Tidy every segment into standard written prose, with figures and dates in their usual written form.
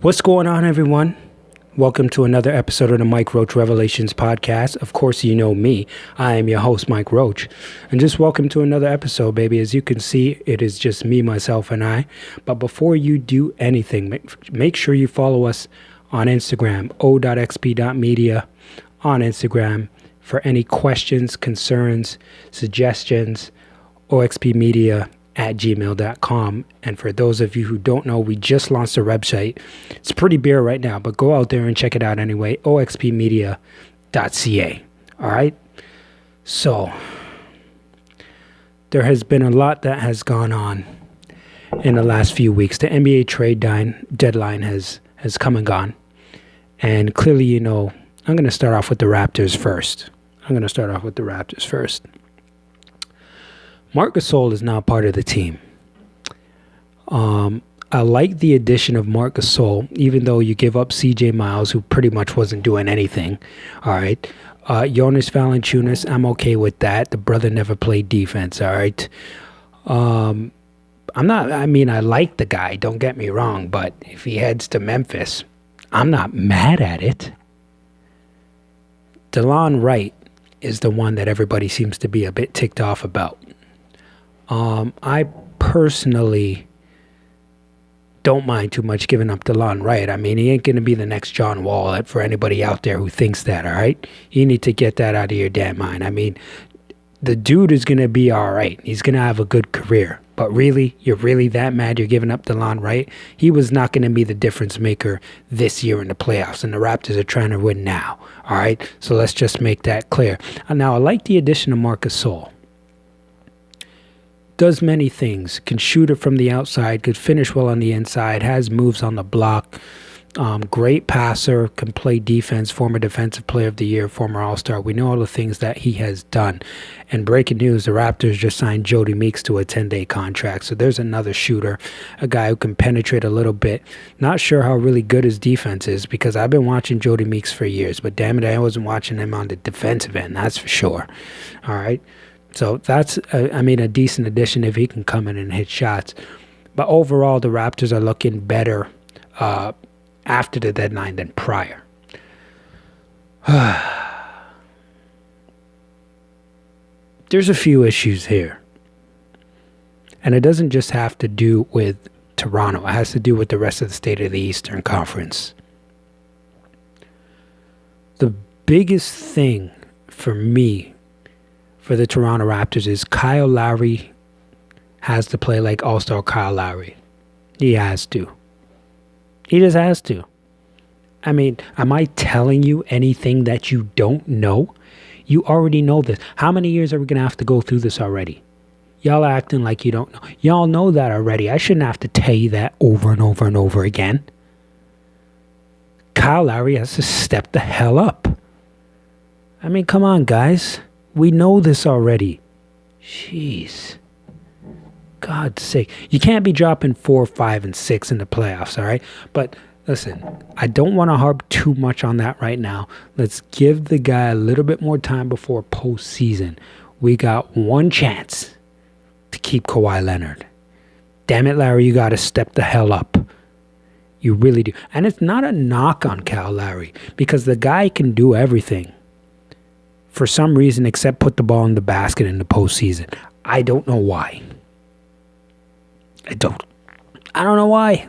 What's going on, everyone? Welcome to another episode of the Mike Roach Revelations podcast. Of course, you know me. I am your host, Mike Roach. And just welcome to another episode, baby. As you can see, it is just me, myself, and I. But before you do anything, make sure you follow us on Instagram, o.xp.media on Instagram for any questions, concerns, suggestions, oxpmedia@gmail.com. And for those of you who don't know, we just launched a website. It's pretty bare right now, but go out there and check it out anyway, oxpmedia.ca. All right? So, there has been a lot that has gone on in the last few weeks. The NBA trade deadline has come and gone. And clearly, you know, I'm going to start off with the Raptors first. Marc Gasol is now part of the team. I like the addition of Marc Gasol, even though you give up CJ Miles, who pretty much wasn't doing anything. All right. Jonas Valanciunas, I'm okay with that. The brother never played defense. All right. I like the guy, don't get me wrong, but if he heads to Memphis, I'm not mad at it. DeLon Wright is the one that everybody seems to be a bit ticked off about. I personally don't mind too much giving up DeLon Wright. I mean, he ain't going to be the next John Wall for anybody out there who thinks that, all right? You need to get that out of your damn mind. I mean, the dude is going to be all right. He's going to have a good career. But really, you're really that mad you're giving up DeLon Wright? He was not going to be the difference maker this year in the playoffs, and the Raptors are trying to win now, all right? So let's just make that clear. Now, I like the addition of Marc Gasol. Does many things, can shoot it from the outside, could finish well on the inside, has moves on the block, great passer, can play defense, former defensive player of the year, former all-star. We know all the things that he has done. And breaking news, the Raptors just signed Jody Meeks to a 10-day contract. So there's another shooter, a guy who can penetrate a little bit. Not sure how really good his defense is because I've been watching Jody Meeks for years, but damn it, I wasn't watching him on the defensive end, that's for sure. All right. So that's, a decent addition if he can come in and hit shots. But overall, the Raptors are looking better after the deadline than prior. There's a few issues here. And it doesn't just have to do with Toronto. It has to do with the rest of the state of the Eastern Conference. The biggest thing for me for the Toronto Raptors is Kyle Lowry has to play like All-Star Kyle Lowry. He has to. He just has to. I mean, am I telling you anything that you don't know? You already know this. How many years are we going to have to go through this already? Y'all are acting like you don't know. Y'all know that already. I shouldn't have to tell you that over and over and over again. Kyle Lowry has to step the hell up. I mean, come on, guys. We know this already. Jeez. God's sake. You can't be dropping 4, 5, and 6 in the playoffs, all right? But listen, I don't want to harp too much on that right now. Let's give the guy a little bit more time before postseason. We got one chance to keep Kawhi Leonard. Damn it, Larry, you got to step the hell up. You really do. And it's not a knock on Kyle Lowry because the guy can do everything. For some reason, except put the ball in the basket in the postseason. I don't know why. I don't know why.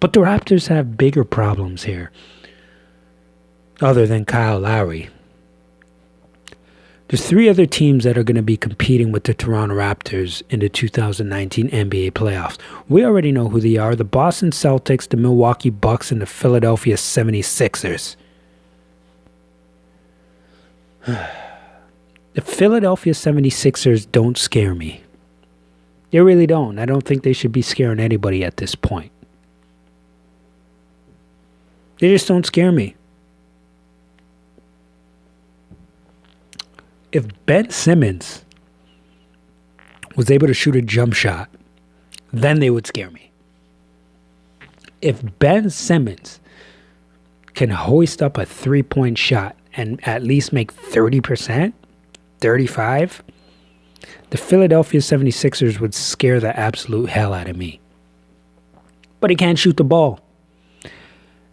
But the Raptors have bigger problems here. Other than Kyle Lowry. There's 3 other teams that are going to be competing with the Toronto Raptors in the 2019 NBA playoffs. We already know who they are. The Boston Celtics, the Milwaukee Bucks, and the Philadelphia 76ers. The Philadelphia 76ers don't scare me. They really don't. I don't think they should be scaring anybody at this point. They just don't scare me. If Ben Simmons was able to shoot a jump shot, then they would scare me. If Ben Simmons can hoist up a three-point shot and at least make 30%, 35%, The Philadelphia 76ers would scare the absolute hell out of me. But he can't shoot the ball.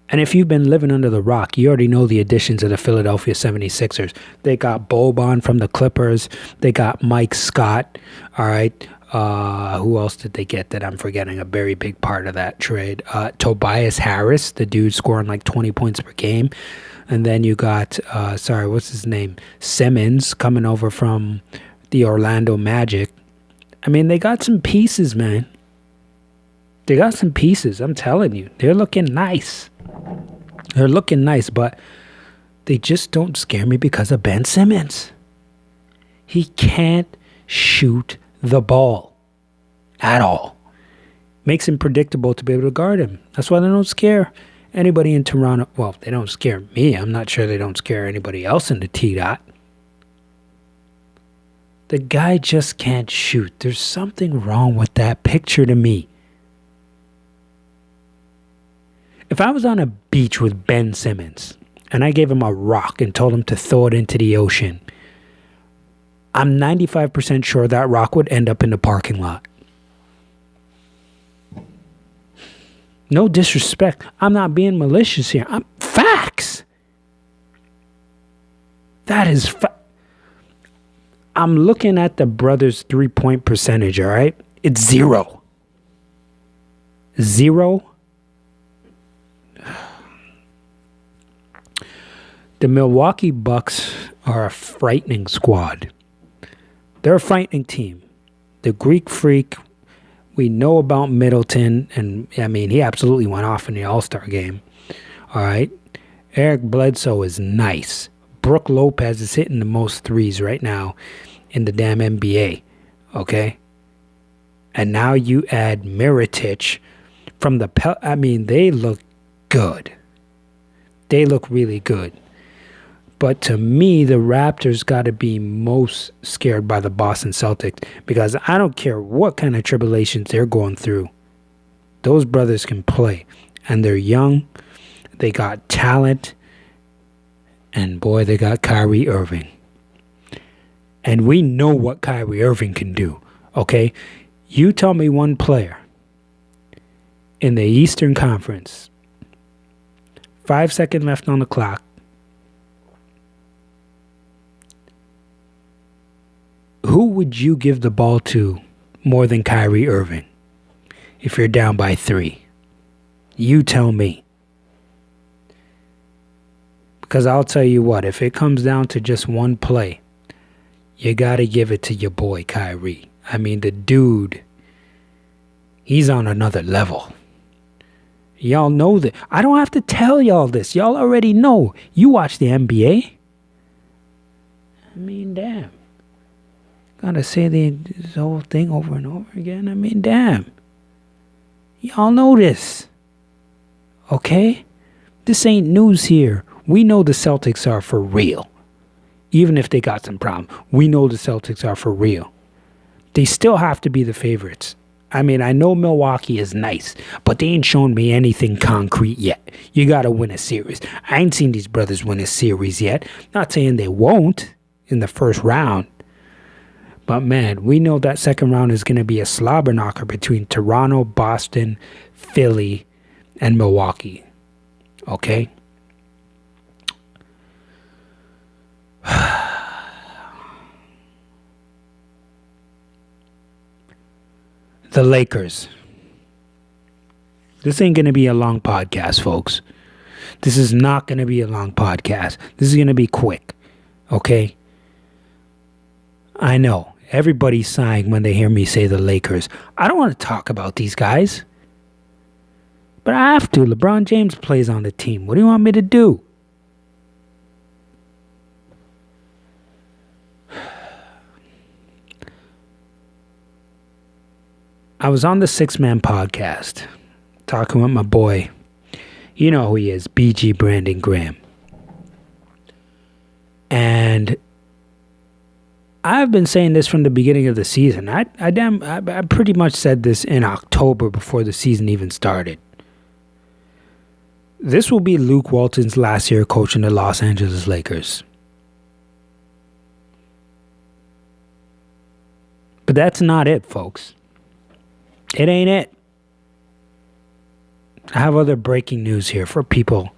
And if you've been living under the rock, you already know the additions of the Philadelphia 76ers. They got Boban from the Clippers. They got Mike Scott. All right. Who else did they get that I'm forgetting? A very big part of that trade. Tobias Harris, the dude scoring like 20 points per game. And then you got, what's his name? Simmons coming over from the Orlando Magic. I mean, they got some pieces, man. They got some pieces. I'm telling you. They're looking nice. They're looking nice, but they just don't scare me because of Ben Simmons. He can't shoot the ball at all. Makes him predictable to be able to guard him. That's why they don't scare anybody in Toronto. Well, they don't scare me. I'm not sure they don't scare anybody else in the T-Dot. The guy just can't shoot. There's something wrong with that picture to me. If I was on a beach with Ben Simmons and I gave him a rock and told him to throw it into the ocean, I'm 95% sure that rock would end up in the parking lot. No disrespect. I'm not being malicious here. I'm facts. That is I'm looking at the brothers' 3-point percentage, all right? It's 0. 0. The Milwaukee Bucks are a frightening squad. They're a frightening team. The Greek Freak, we know about Middleton, and I mean, he absolutely went off in the All-Star game. All right. Eric Bledsoe is nice. Brook Lopez is hitting the most threes right now in the damn NBA. Okay. And now you add Mirotic from the they look good. They look really good. But to me, the Raptors got to be most scared by the Boston Celtics because I don't care what kind of tribulations they're going through. Those brothers can play. And they're young. They got talent. And boy, they got Kyrie Irving. And we know what Kyrie Irving can do. Okay? You tell me one player in the Eastern Conference. 5 seconds left on the clock. Who would you give the ball to more than Kyrie Irving if you're down by 3? You tell me. Because I'll tell you what, if it comes down to just one play, you got to give it to your boy Kyrie. I mean, the dude, he's on another level. Y'all know that. I don't have to tell y'all this. Y'all already know. You watch the NBA. I mean, damn. Gotta say this whole thing over and over again. I mean, damn. Y'all know this. Okay? This ain't news here. We know the Celtics are for real. Even if they got some problem. We know the Celtics are for real. They still have to be the favorites. I mean, I know Milwaukee is nice, but they ain't shown me anything concrete yet. You gotta win a series. I ain't seen these brothers win a series yet. Not saying they won't in the first round. But man, we know that second round is going to be a slobber knocker between Toronto, Boston, Philly, and Milwaukee. Okay? The Lakers. This ain't going to be a long podcast, folks. This is not going to be a long podcast. This is going to be quick. Okay? I know. Everybody's sighing when they hear me say the Lakers. I don't want to talk about these guys. But I have to. LeBron James plays on the team. What do you want me to do? I was on the Six Man podcast talking with my boy. You know who he is, BG Brandon Graham. And I've been saying this from the beginning of the season. I pretty much said this in October before the season even started. This will be Luke Walton's last year coaching the Los Angeles Lakers. But that's not it, folks. It ain't it. I have other breaking news here for people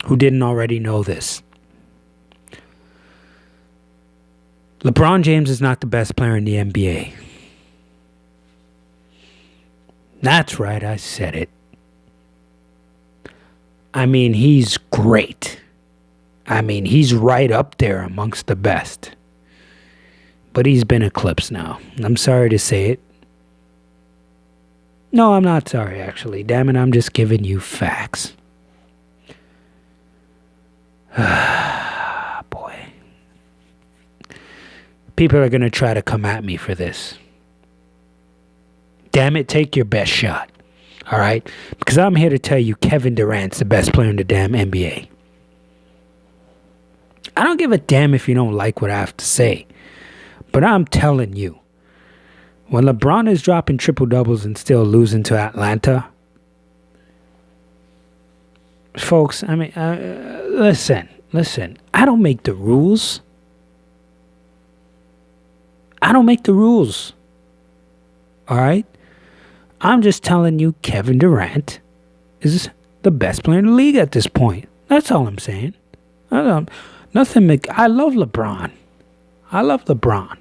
who didn't already know this. LeBron James is not the best player in the NBA. That's right, I said it. I mean, he's great. I mean, he's right up there amongst the best. But he's been eclipsed now. I'm sorry to say it. No, I'm not sorry, actually. Damn it, I'm just giving you facts. Boy. People are going to try to come at me for this. Damn it, take your best shot. All right? Because I'm here to tell you Kevin Durant's the best player in the damn NBA. I don't give a damn if you don't like what I have to say. But I'm telling you, when LeBron is dropping triple-doubles and still losing to Atlanta, folks, I mean, listen. I don't make the rules. I don't make the rules. All right? I'm just telling you Kevin Durant is the best player in the league at this point. That's all I'm saying. I love LeBron. I love LeBron.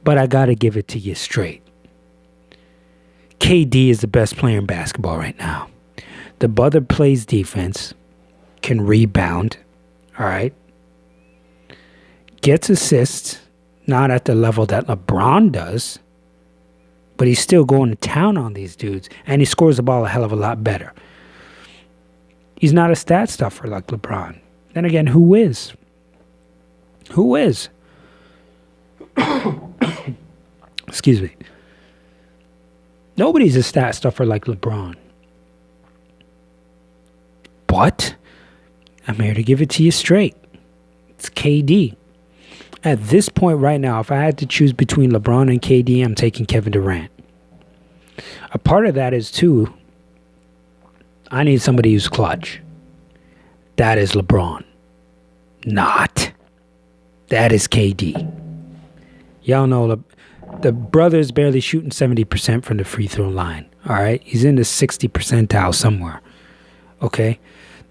But I got to give it to you straight. KD is the best player in basketball right now. The brother plays defense, can rebound, all right? Gets assists, not at the level that LeBron does, but he's still going to town on these dudes, and he scores the ball a hell of a lot better. He's not a stat stuffer like LeBron. Then again, who is? Who is? Excuse me. Nobody's a stat stuffer like LeBron. But I'm here to give it to you straight. It's KD. At this point right now, if I had to choose between LeBron and KD, I'm taking Kevin Durant. A part of that is, too, I need somebody who's clutch. That is LeBron. Not. That is KD. Y'all know the brother's barely shooting 70% from the free throw line. All right? He's in the 60 percentile somewhere. Okay?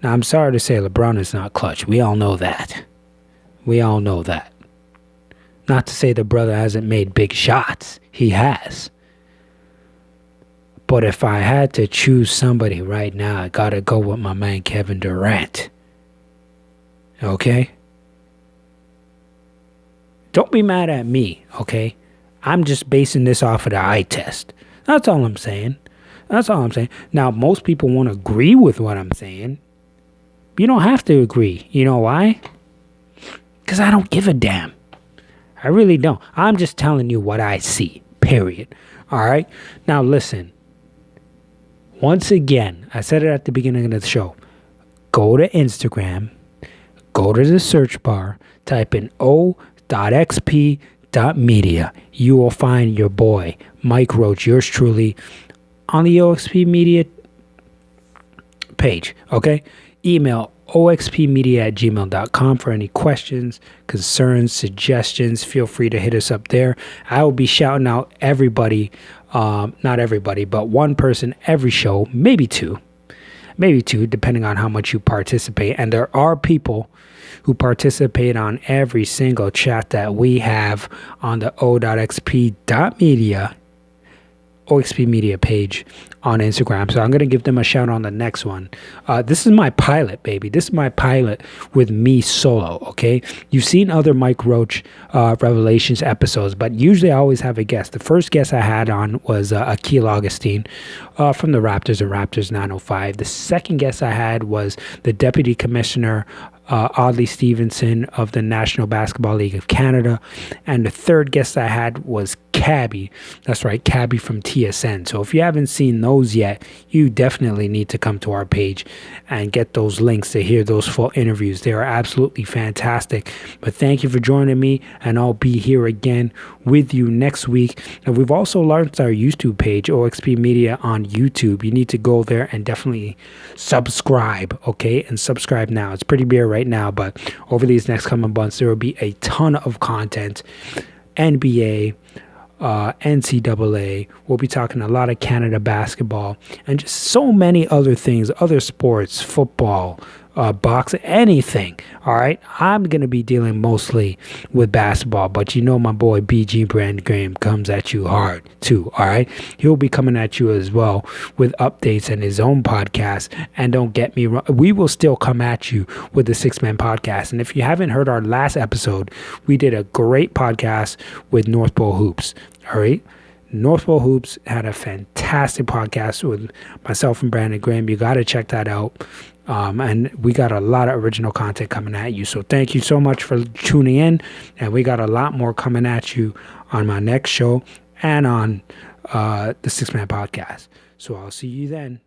Now, I'm sorry to say LeBron is not clutch. We all know that. We all know that. Not to say the brother hasn't made big shots. He has. But if I had to choose somebody right now, I gotta go with my man Kevin Durant. Okay? Don't be mad at me, okay? I'm just basing this off of the eye test. That's all I'm saying. That's all I'm saying. Now, most people won't agree with what I'm saying. You don't have to agree. You know why? Because I don't give a damn. I really don't. I'm just telling you what I see. Period. All right? Now, listen. Once again, I said it at the beginning of the show. Go to Instagram. Go to the search bar. Type in o.xp.media. You will find your boy, Mike Roach, yours truly, on the OXP Media page. Okay? Email oxpmedia@gmail.com for any questions, concerns, suggestions. Feel free to hit us up there. I will be shouting out everybody, not everybody, but one person every show, maybe two, depending on how much you participate. And there are people who participate on every single chat that we have on the o.xp.media OXP Media page on Instagram. So I'm going to give them a shout on the next one. This is my pilot, baby. This is my pilot with me solo, okay? You've seen other Mike Roach Revelations episodes, but usually I always have a guest. The first guest I had on was Akil Augustine from the Raptors and Raptors 905. The second guest I had was the Deputy Commissioner Audley Stevenson of the National Basketball League of Canada. And the third guest I had was Cabby. That's right, Cabby from TSN. So if you haven't seen those yet, you definitely need to come to our page and get those links to hear those full interviews. They are absolutely fantastic. But thank you for joining me, and I'll be here again with you next week. And we've also launched our YouTube page, OXP Media on YouTube. You need to go there and definitely subscribe, okay? And subscribe now. It's pretty bare right now, but over these next coming months, there will be a ton of content NBA, NCAA. We'll be talking a lot of Canada basketball and just so many other things, other sports, football, boxing, anything. All right. I'm going to be dealing mostly with basketball, but you know, my boy BG Brand Graham comes at you hard too. All right. He'll be coming at you as well with updates and his own podcast. And don't get me wrong, we will still come at you with the Six Man Podcast. And if you haven't heard our last episode, we did a great podcast with North Pole Hoops. All right. North Pole Hoops had a fantastic podcast with myself and Brandon Graham. You got to check that out. And we got a lot of original content coming at you. So thank you so much for tuning in. And we got a lot more coming at you on my next show and on the Six Man Podcast. So I'll see you then.